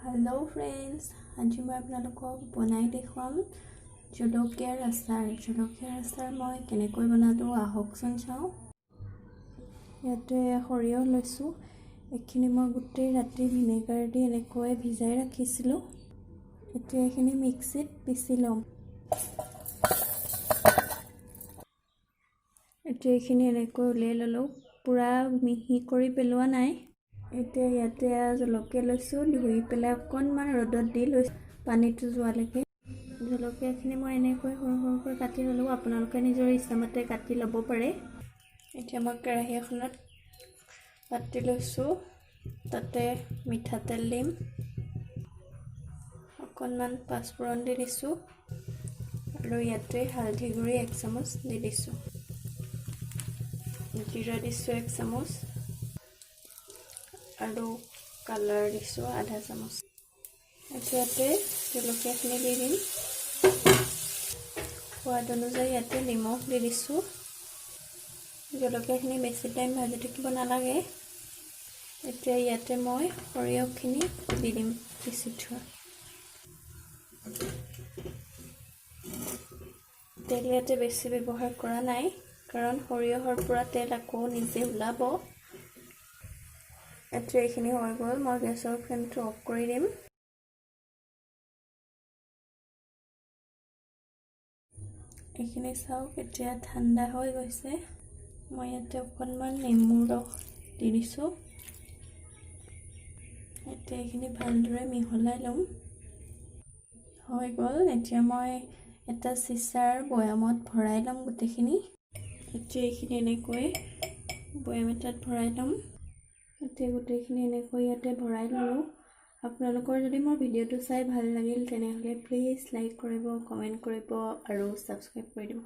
Hello friends, आज मैं आपलोक बनाई देखुवाम जलकियार आचार। जलकियार आचार मैं केनेक बनालो आहकचोन चाओ। इते सरियह लैसो। एखिनि मैं गोटे राति भिनेगार दी एनेक भिजाई राखिसिलो। इते एखिनि मिक्सित पिसि लम। इते एखिनि एनेक उलियाइ ललो। पूरा मिहि करि पेलोৱা নাই। इते याते जलकिया लैसो। धुई पेলাই अकणमान रदत दी लैसो पानीটো जोवालेके। जलकियाखिनि मैं एनेक सৰু काटि ललो। आपनालोके निजर इच्छामते काटि लব पारे। इते मैं केराही एखনত पाति लैसो। ताते मिठातेल दिम। अकणमान पाँचफोरन दि दिसो আৰু ইয়াতে হালধি গুড়ি 1 চামুচ দি দিছো। জিৰা দিছো 1 চামুচ আৰু কালাৰ দিছো আধা চামুচ। ইয়াতে জলকীয়াখিনি দি দিম। সোৱাদ অনুযায়ী ইয়াতে নিমখ দি দিছো। জলকীয়াখিনি বেছি টাইম ভাজি থাকিব নালাগে। এতিয়া ইয়াতে মই সৰিয়হখিনি দি দিম পিছি থোৱা। তেল ইয়াতে বেছি ব্যৱহাৰ কৰা নাই কাৰণ সৰিয়হৰ পৰা তেল আকৌ নিজে ওলাব। এতিয়া এইখিনি হৈ গ'ল। মই গেছৰ ফ্লেমটো অফ কৰি দিম। এইখিনি চাওক এতিয়া ঠাণ্ডা হৈ গৈছে। মই ইয়াতে অকণমান নেমুৰ ৰস দি দিছো। এতিয়া এইখিনি ভালদৰে মিহলাই লম। হৈ গ'ল। এতিয়া মই এটা চিচাৰ বয়ামত ভৰাই লম গোটেইখিনি। এতিয়া এইখিনি এনেকৈ বয়াম এটাত ভৰাই লম। এতিয়া গোটেইখিনি এনেকৈ ইয়াতে ভৰাই ললো। আপোনালোকৰ যদি মোৰ ভিডিঅ'টো চাই ভাল লাগিল তেনেহলে প্লিজ লাইক কৰিব, কমেন্ট কৰিব আৰু সাবস্ক্ৰাইব কৰি দিব।